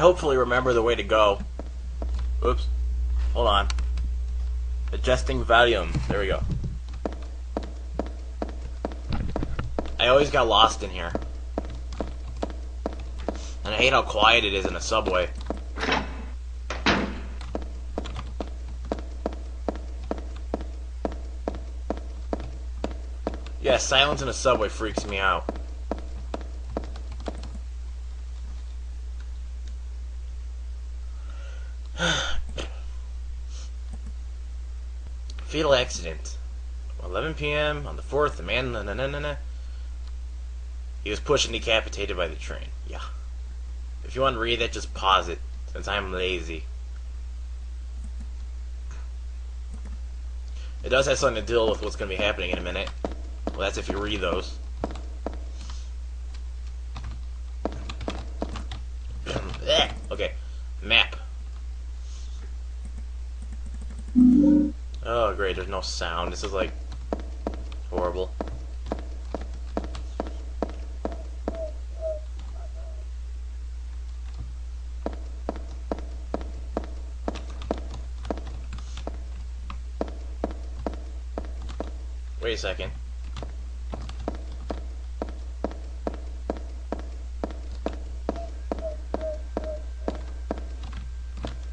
hopefully remember the way to go. Oops. Hold on. Adjusting volume. There we go. I always got lost in here. And I hate how quiet it is in a subway. Yeah, silence in a subway freaks me out. Fatal accident. 11 p.m. on the 4th, the man... He was pushed and decapitated by the train. Yeah. If you want to read that, just pause it, since I'm lazy. It does have something to deal with what's going to be happening in a minute. Well, that's if you read those. Okay. Map. Oh, great, there's no sound. This is, like, horrible. Wait a second.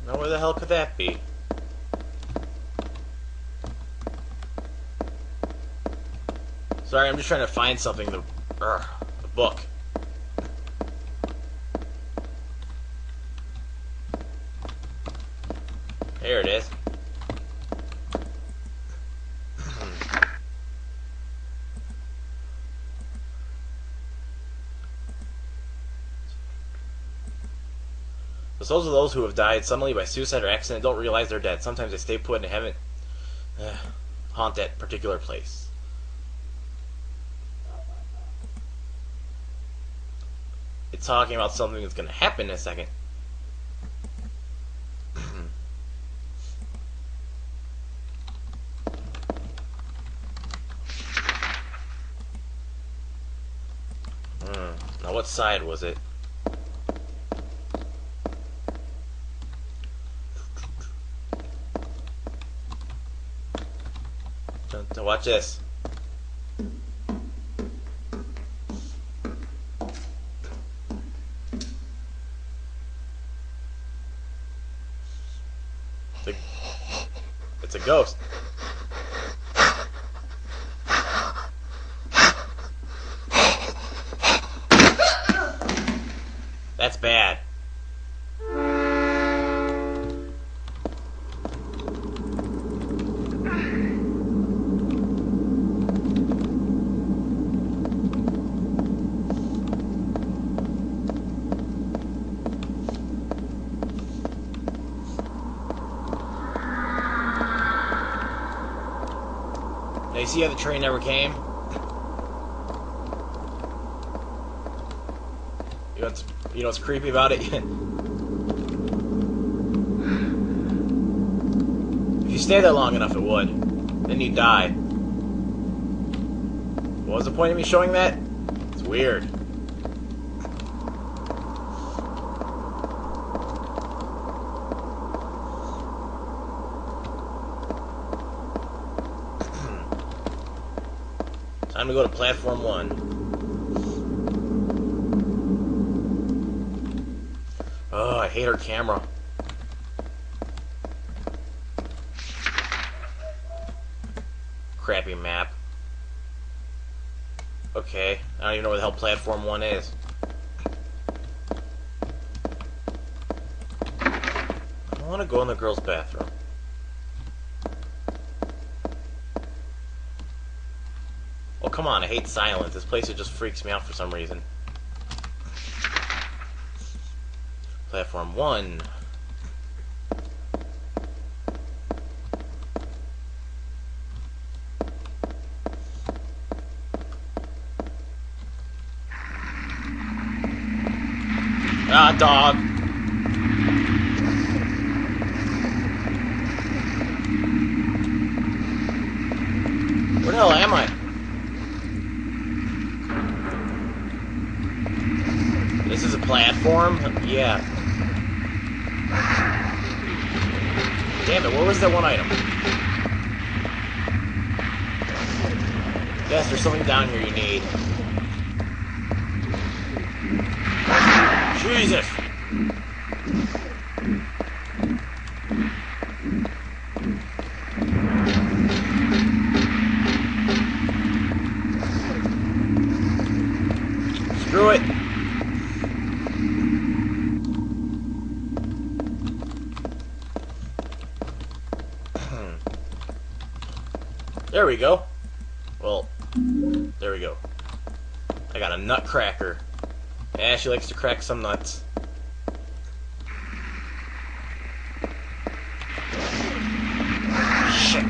Now where the hell could that be? Sorry, I'm just trying to find something. The book. There it is. The souls of those who have died suddenly by suicide or accident don't realize they're dead. Sometimes they stay put and haven't haunt that particular place. It's talking about something that's going to happen in a second. Now what side was it? Watch this. It's a ghost. That's bad. Now you see how the train never came? You know what's creepy about it? If you stay there long enough, it would. Then you'd die. What was the point of me showing that? It's weird. Time to go to platform 1. Oh, I hate her camera. Crappy map. Okay, I don't even know where the hell platform 1 is. I want to go in the girls' bathroom. Oh, come on, I hate silence. This place just freaks me out for some reason. Platform 1. Ah, dog. Where the hell am I? This is a platform? Yeah. Damn it, where was that one item? Yes, there's something down here you need. Jesus! Screw it! There we go. Well, there we go. I got a nutcracker. Yeah, she likes to crack some nuts. Shit.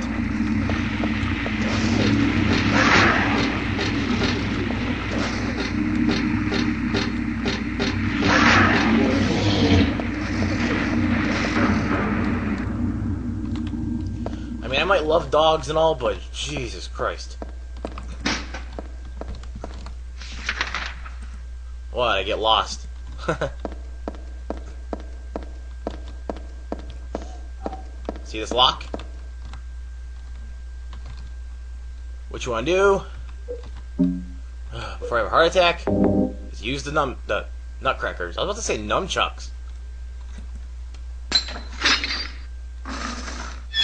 I mean, I might love dogs and all, but Jesus Christ. What? I get lost. See this lock? What you want to do before I have a heart attack is use the nutcrackers. I was about to say nunchucks. I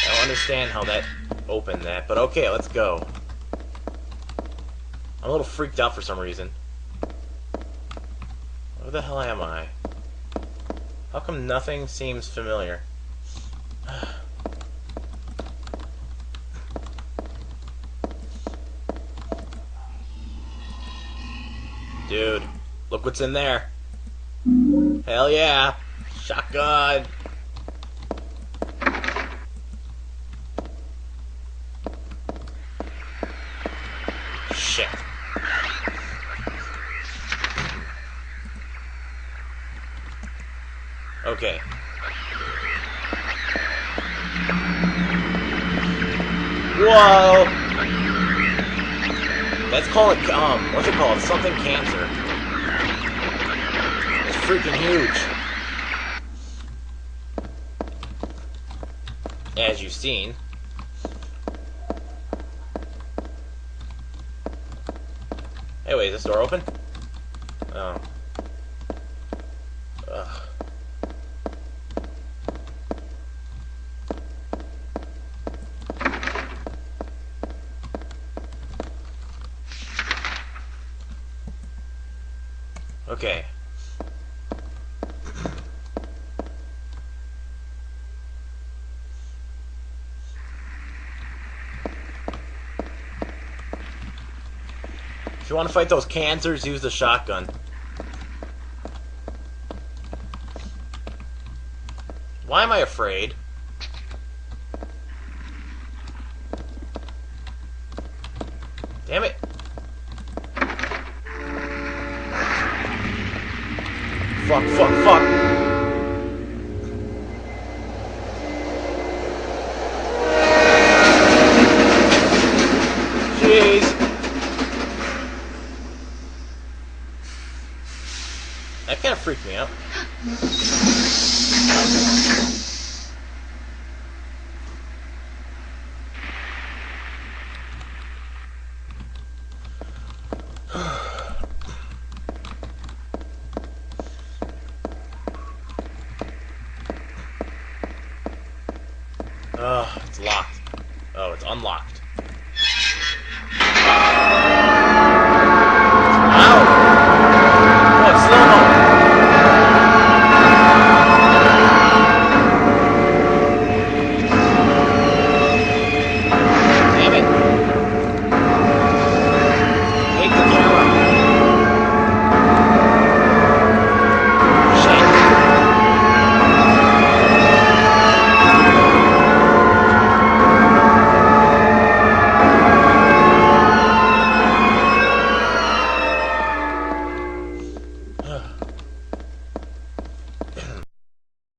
don't understand how that opened that, but okay, let's go. I'm a little freaked out for some reason. Where the hell am I? How come nothing seems familiar? Dude, look what's in there. Hell yeah. Shotgun. Shit. Okay. Whoa! That's called, what's it called? Something cancer. It's freaking huge. As you've seen. Hey, wait, is this door open? Oh. Ugh. Okay. If you want to fight those cancers, use the shotgun. Why am I afraid? Damn it. Fuck, fuck, fuck. Jeez. That kind of freaked me out. Oh, it's locked. Oh, it's unlocked.